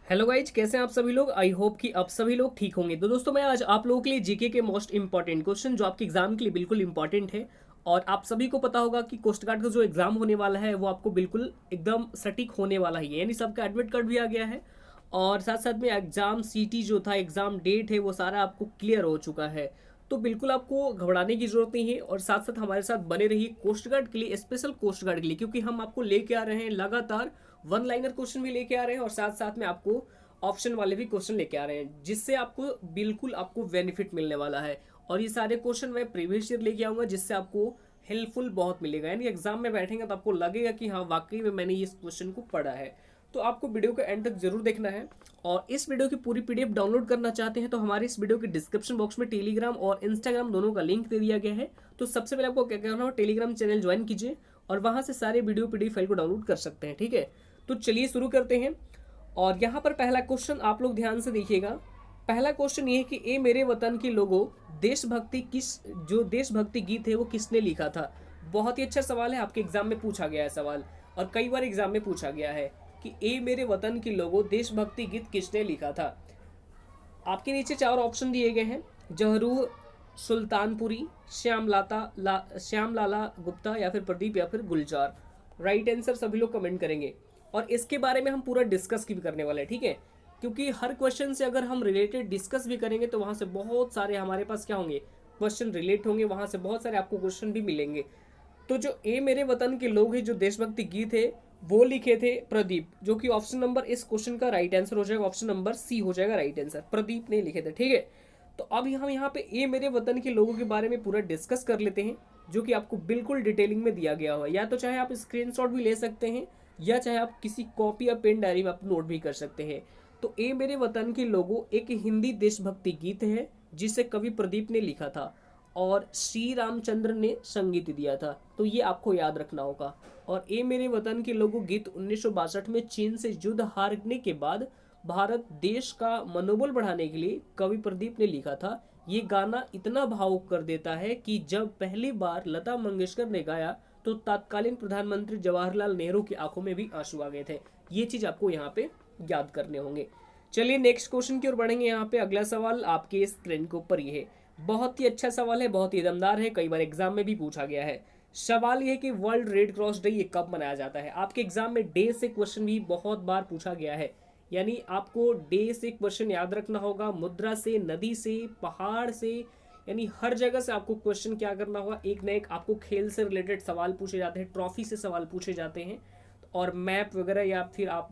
Hello guys, कैसे हैं आप सभी लोग। आई होप कि आप सभी लोग ठीक होंगे। तो दोस्तों, मैं आज आप लोगों के लिए जीके के मोस्ट इंपॉर्टेंट क्वेश्चन जो आपके एग्जाम के लिए बिल्कुल इंपॉर्टेंट है। और आप सभी को पता होगा कि कोस्ट गार्ड का जो एग्जाम होने वाला है वो आपको बिल्कुल एकदम सटीक होने वाला ही है, यानी सबका एडमिट कार्ड भी आ गया है। और साथ साथ में एग्जाम सीटी जो था, एग्जाम डेट है, वो सारा आपको क्लियर हो चुका है। तो बिल्कुल आपको घबराने की जरूरत नहीं है। और साथ साथ हमारे साथ बने रहिए कोस्ट गार्ड के लिए, स्पेशल कोस्ट गार्ड के लिए, क्योंकि हम आपको लेके आ रहे हैं लगातार वन लाइनर क्वेश्चन भी लेके आ रहे हैं और साथ साथ में आपको ऑप्शन वाले भी क्वेश्चन लेके आ रहे हैं, जिससे आपको बिल्कुल आपको बेनिफिट मिलने वाला है। और ये सारे क्वेश्चन मैं प्रीवियस ईयर लेके आऊंगा, जिससे आपको हेल्पफुल बहुत मिलेगा। यानी एग्जाम में बैठेंगे तो आपको लगेगा कि हाँ, वाकई में मैंने इस क्वेश्चन को पढ़ा है। तो आपको वीडियो को एंड तक जरूर देखना है। और इस वीडियो की पूरी पीडीएफ डाउनलोड करना चाहते हैं तो हमारे इस वीडियो के डिस्क्रिप्शन बॉक्स में टेलीग्राम और इंस्टाग्राम दोनों का लिंक दे दिया गया है। तो सबसे पहले आपको क्या करना हो, टेलीग्राम चैनल ज्वाइन कीजिए और वहां से सारे वीडियो पीडीएफ फाइल को डाउनलोड कर सकते हैं। ठीक है, तो चलिए शुरू करते हैं। और यहाँ पर पहला क्वेश्चन आप लोग ध्यान से देखिएगा। पहला क्वेश्चन ये है कि ए मेरे वतन के लोगों, देशभक्ति किस जो देशभक्ति गीत है वो किसने लिखा था। बहुत ही अच्छा सवाल है, आपके एग्जाम में पूछा गया है सवाल, और कई बार एग्जाम में पूछा गया है कि ए मेरे वतन के लोगों, देशभक्ति गीत किसने लिखा था। आपके नीचे चार ऑप्शन दिए गए हैं, जहरू सुल्तानपुरी, श्याम लाला गुप्ता, या फिर प्रदीप, या फिर गुलजार। राइट आंसर सभी लोग कमेंट करेंगे। और इसके बारे में हम पूरा डिस्कस भी करने वाले हैं। ठीक है, क्योंकि हर क्वेश्चन से अगर हम रिलेटेड डिस्कस भी करेंगे तो वहां से बहुत सारे हमारे पास क्या होंगे, क्वेश्चन रिलेट होंगे, वहां से बहुत सारे आपको क्वेश्चन भी मिलेंगे। तो जो ए मेरे वतन के लोग हैं, जो देशभक्ति गीत है, वो लिखे थे प्रदीप, जो कि ऑप्शन नंबर इस क्वेश्चन का राइट आंसर हो जाएगा, ऑप्शन नंबर सी हो जाएगा राइट आंसर। प्रदीप ने लिखे थे। ठीक है, तो अब हम यहाँ पे ए मेरे वतन के लोगों के बारे में पूरा डिस्कस कर लेते हैं, जो कि आपको बिल्कुल डिटेलिंग में दिया गया हुआ है। या तो चाहे आप स्क्रीनशॉट भी ले सकते हैं, या चाहे आप किसी कॉपी या पेन डायरी में आप नोट भी कर सकते हैं। तो ए मेरे वतन के लोगों एक हिंदी देशभक्ति गीत है, जिसे कवि प्रदीप ने लिखा था और श्री रामचंद्र ने संगीत दिया था। तो ये आपको याद रखना होगा। और ए मेरे वतन के लोगों गीत 1962 में चीन से युद्ध हारने के बाद भारत देश का मनोबल बढ़ाने के लिए कवि प्रदीप ने लिखा था। ये गाना इतना भावुक कर देता है कि जब पहली बार लता मंगेशकर ने गाया तो तत्कालीन प्रधानमंत्री जवाहरलाल नेहरू की आंखों में भी आंसू आ गए थे। ये चीज आपको यहाँ पे याद करने होंगे। चलिए नेक्स्ट क्वेश्चन की ओर बढ़ेंगे। यहाँ पे अगला सवाल आपके स्क्रीन के ऊपर ये है, बहुत ही अच्छा सवाल है, बहुत ही दमदार है, कई बार एग्जाम में भी पूछा गया है। सवाल ये है कि वर्ल्ड रेड क्रॉस डे ये कब मनाया जाता है। आपके एग्जाम में डे से क्वेश्चन भी बहुत बार पूछा गया है, यानी आपको डे से क्वेश्चन याद रखना होगा, मुद्रा से, नदी से, पहाड़ से, यानी हर जगह से आपको क्वेश्चन क्या करना होगा, एक न एक आपको खेल से रिलेटेड सवाल पूछे जाते हैं, ट्रॉफी से सवाल पूछे जाते हैं, और मैप वगैरह, या फिर आप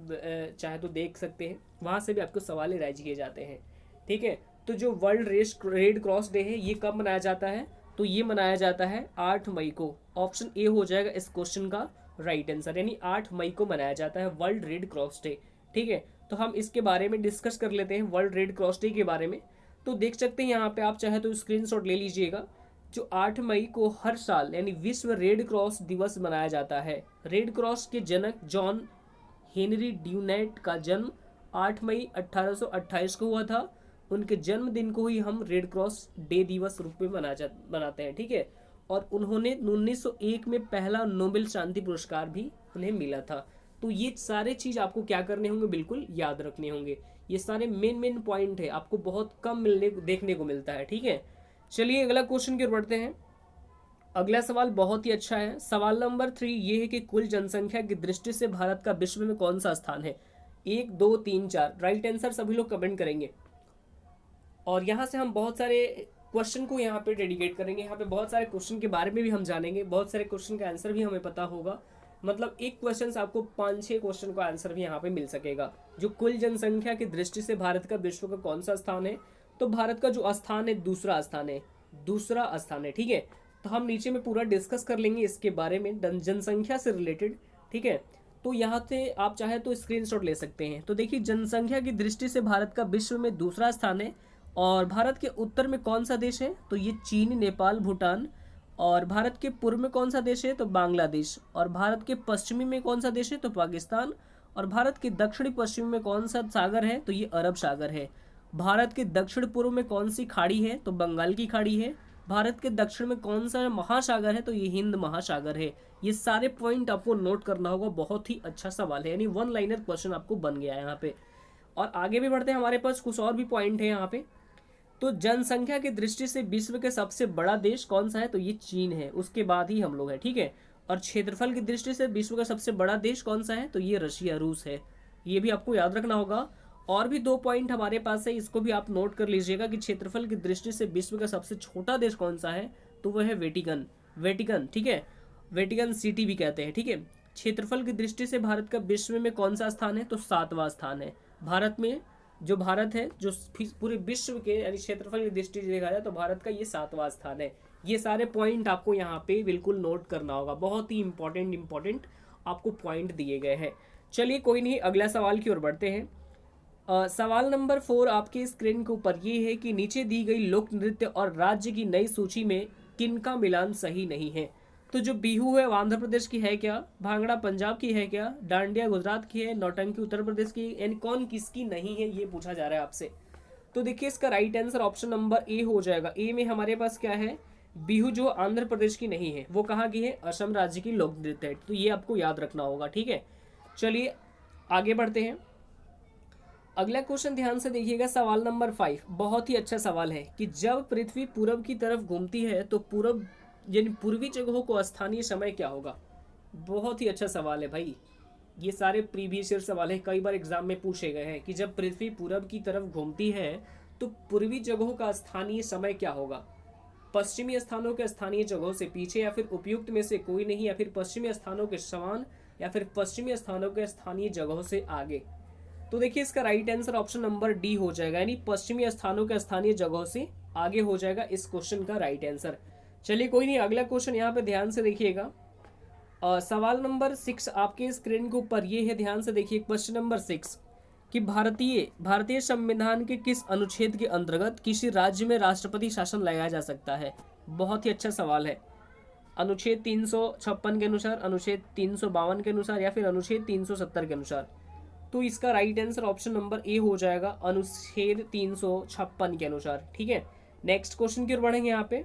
चाहे तो देख सकते हैं, वहां से भी आपको सवाल राइज किए जाते हैं। ठीक है, तो जो वर्ल्ड रेड क्रॉस डे है ये कब मनाया जाता है, तो ये मनाया जाता है 8 मई को। ऑप्शन ए हो जाएगा इस क्वेश्चन का राइट आंसर, यानी 8 मई को मनाया जाता है वर्ल्ड रेड क्रॉस डे। ठीक है, तो हम इसके बारे में डिस्कस कर लेते हैं, वर्ल्ड रेड क्रॉस डे के बारे में। तो देख सकते हैं यहाँ पे, आप चाहे तो स्क्रीनशॉट ले लीजिएगा। जो 8 मई को हर साल यानी विश्व रेड क्रॉस दिवस मनाया जाता है। रेड क्रॉस के जनक जॉन हेनरी ड्यूनेट का जन्म 8 मई 1828 को हुआ था। उनके जन्मदिन को ही हम रेड क्रॉस डे दिवस रूप में मनाते हैं। ठीक है, और उन्होंने 1901 में पहला नोबेल शांति पुरस्कार भी उन्हें मिला था। तो ये सारे चीज आपको क्या करने होंगे, बिल्कुल याद रखने होंगे। ये सारे मेन पॉइंट है, आपको बहुत कम देखने को मिलता है। ठीक है, चलिए अगला क्वेश्चन की ओर बढ़ते हैं। अगला सवाल बहुत ही अच्छा है। सवाल नंबर 3 ये है कि कुल जनसंख्या की दृष्टि से भारत का विश्व में कौन सा स्थान है। 1, 2, 3, 4 राइट आंसर सभी लोग कमेंट करेंगे। और यहाँ से हम बहुत सारे क्वेश्चन को यहाँ पे डेडिकेट करेंगे। यहाँ पे बहुत सारे क्वेश्चन के बारे में भी हम जानेंगे, बहुत सारे क्वेश्चन का आंसर भी हमें पता होगा। मतलब एक क्वेश्चन से आपको 5-6 क्वेश्चन का आंसर भी यहाँ पे मिल सकेगा। जो कुल जनसंख्या की दृष्टि से भारत का विश्व का कौन सा स्थान है, तो भारत का जो स्थान है दूसरा स्थान है। ठीक है, तो हम नीचे में पूरा डिस्कस कर लेंगे इसके बारे में जनसंख्या से रिलेटेड। ठीक है, तो यहाँ से आप चाहे तो स्क्रीनशॉट ले सकते हैं। तो देखिए, जनसंख्या की दृष्टि से भारत का विश्व में दूसरा स्थान है। और भारत के उत्तर में कौन सा देश है, तो ये चीन, नेपाल, भूटान। और भारत के पूर्व में कौन सा देश है, तो बांग्लादेश। और भारत के पश्चिमी में कौन सा देश है, तो पाकिस्तान। और भारत के दक्षिणी पश्चिम में कौन सा सागर है, तो ये अरब सागर है। भारत के दक्षिण पूर्व में कौन सी खाड़ी है, तो बंगाल की खाड़ी है। भारत के दक्षिण में कौन सा महासागर है, तो ये हिंद महासागर है। ये सारे पॉइंट आपको नोट करना होगा। बहुत ही अच्छा सवाल है, यानी वन लाइनर क्वेश्चन आपको बन गया है यहाँ पे। और आगे भी बढ़ते हैं, हमारे पास कुछ और भी पॉइंट है यहाँ पे। तो जनसंख्या की दृष्टि से विश्व के सबसे बड़ा देश कौन सा है, तो ये चीन है, उसके बाद ही हम लोग हैं, ठीक है। और क्षेत्रफल की दृष्टि से विश्व का सबसे बड़ा देश कौन सा है, तो ये रशिया, रूस है। ये भी आपको याद रखना होगा। और भी 2 पॉइंट हमारे पास है, इसको भी आप नोट कर लीजिएगा कि क्षेत्रफल की दृष्टि से विश्व का सबसे छोटा देश कौन सा है, तो वह है वेटिकन। वेटिकन, ठीक है, वेटिकन सिटी भी कहते हैं, ठीक है। क्षेत्रफल की दृष्टि से भारत का विश्व में कौन सा स्थान है, तो 7वां स्थान है। भारत में जो भारत है, जो पूरे विश्व के यानी क्षेत्रफल की दृष्टि से देखा जाए तो भारत का ये 7वां स्थान है। ये सारे पॉइंट आपको यहाँ पे बिल्कुल नोट करना होगा, बहुत ही इंपॉर्टेंट आपको पॉइंट दिए गए हैं। चलिए कोई नहीं, अगला सवाल की ओर बढ़ते हैं। सवाल नंबर 4 आपके स्क्रीन के ऊपर ये है कि नीचे दी गई लोक नृत्य और राज्य की नई सूची में किनका मिलान सही नहीं है। तो जो बिहू है वो आंध्र प्रदेश की है क्या, भांगड़ा पंजाब की है क्या, डांडिया गुजरात की है, नौटंकी उत्तर प्रदेश की, यानी कौन किसकी नहीं है, ये पूछा जा रहा है आपसे। तो देखिए इसका right answer option number A हो जाएगा। ए में हमारे पास क्या है, बिहू जो आंध्र प्रदेश की नहीं है, वो कहाँ की है, असम राज्य की लोक नृत्य है। तो ये आपको याद रखना होगा, ठीक है। चलिए आगे बढ़ते हैं। अगला क्वेश्चन ध्यान से देखिएगा, सवाल नंबर 5 बहुत ही अच्छा सवाल है कि जब पृथ्वी पूरब की तरफ घूमती है तो पूरब यानी पूर्वी जगहों को स्थानीय समय क्या होगा। बहुत ही अच्छा सवाल है भाई, ये सारे प्रीवियस ईयर सवाल है, कई बार एग्जाम में पूछे गए हैं कि जब पृथ्वी पूरब की तरफ घूमती है तो पूर्वी जगहों का स्थानीय समय क्या होगा। पश्चिमी स्थानों के स्थानीय जगहों से पीछे, या फिर उपयुक्त में से कोई नहीं, या फिर पश्चिमी स्थानों के समान, या फिर पश्चिमी स्थानों के स्थानीय जगहों से आगे। तो देखिए इसका right answer option number D हो जाएगा, यानी पश्चिमी स्थानों के स्थानीय जगहों से आगे हो जाएगा इस क्वेश्चन का राइट आंसर। चलिए कोई नहीं, अगला क्वेश्चन यहाँ पे ध्यान से देखिएगा। सवाल नंबर 6 आपके स्क्रीन के ऊपर ये है, ध्यान से देखिए क्वेश्चन नंबर 6 कि भारतीय संविधान के किस अनुच्छेद के अंतर्गत किसी राज्य में राष्ट्रपति शासन लगाया जा सकता है। बहुत ही अच्छा सवाल है। अनुच्छेद 356 के अनुसार, अनुच्छेद 352 के अनुसार, या फिर अनुच्छेद 370 के अनुसार। तो इसका right answer option number A हो जाएगा, अनुच्छेद 356 के अनुसार, ठीक है। नेक्स्ट क्वेश्चन की ओर बढ़ेंगे यहाँ पे।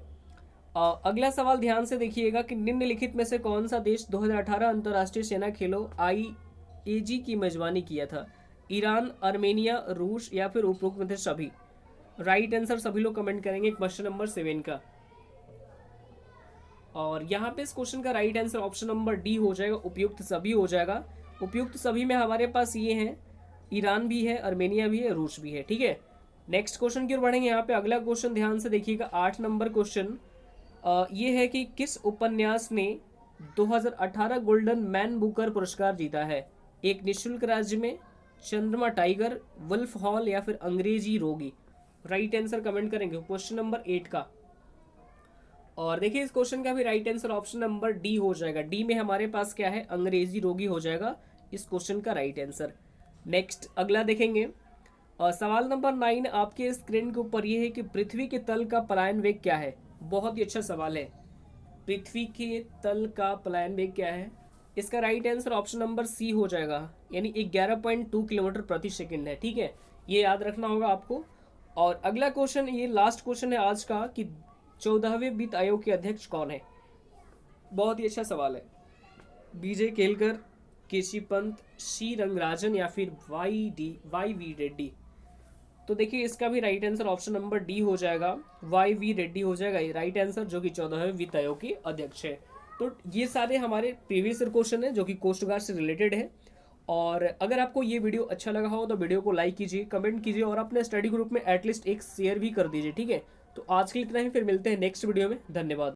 अगला सवाल ध्यान से देखिएगा कि निम्नलिखित में से कौन सा देश 2018 अंतर्राष्ट्रीय सेना खेलों IAG की मेजबानी किया था। ईरान, आर्मेनिया, रूस, या फिर उपरोक्त में से सभी। राइट आंसर सभी लोग कमेंट करेंगे क्वेश्चन नंबर 7 का। और यहाँ पे इस क्वेश्चन का right answer option number D हो जाएगा, उपयुक्त सभी हो जाएगा। उपयुक्त सभी में हमारे पास ये हैं, ईरान भी है, आर्मेनिया भी है, रूस भी है, ठीक है। नेक्स्ट क्वेश्चन की ओर बढ़ेंगे यहाँ पे। अगला क्वेश्चन ध्यान से देखिएगा, 8 नंबर क्वेश्चन ये है कि किस उपन्यास ने 2018 गोल्डन मैन बुकर पुरस्कार जीता है। एक निःशुल्क राज्य में, चंद्रमा टाइगर, वुल्फ हॉल, या फिर अंग्रेजी रोगी। राइट आंसर कमेंट करेंगे क्वेश्चन नंबर 8 का। और देखिए इस क्वेश्चन का भी right answer option number D हो जाएगा। डी में हमारे पास क्या है, अंग्रेजी रोगी हो जाएगा इस क्वेश्चन का राइट आंसर। नेक्स्ट अगला देखेंगे। सवाल नंबर 9 आपके स्क्रीन के ऊपर ये है कि पृथ्वी के तल का पलायन वेग क्या है। बहुत ही अच्छा सवाल है, पृथ्वी के तल का पलायन वेग क्या है। इसका right answer option number C हो जाएगा, यानी 11.2 किलोमीटर प्रति सेकंड है, ठीक है। ये याद रखना होगा आपको। और अगला क्वेश्चन, ये लास्ट क्वेश्चन है आज का, कि 14वें वित्त आयोग के अध्यक्ष कौन है। बहुत ही अच्छा सवाल है, बीजे केलकर, केसी पंत, सी रंगराजन, या फिर वाई वी रेड्डी। तो देखिए इसका भी right answer option number D हो जाएगा, वाई वी रेड्डी हो जाएगा राइट आंसर, जो कि 14वें वित्त आयोग के अध्यक्ष है। तो ये सारे हमारे प्रीवियस क्वेश्चन है जो कि कोस्ट गार्ड से रिलेटेड है। और अगर आपको ये वीडियो अच्छा लगा हो तो वीडियो को लाइक कीजिए, कमेंट कीजिए, और अपने स्टडी ग्रुप में एटलीस्ट एक शेयर भी कर दीजिए, ठीक है। तो आज के लिए इतना ही, फिर मिलते हैं नेक्स्ट वीडियो में। धन्यवाद।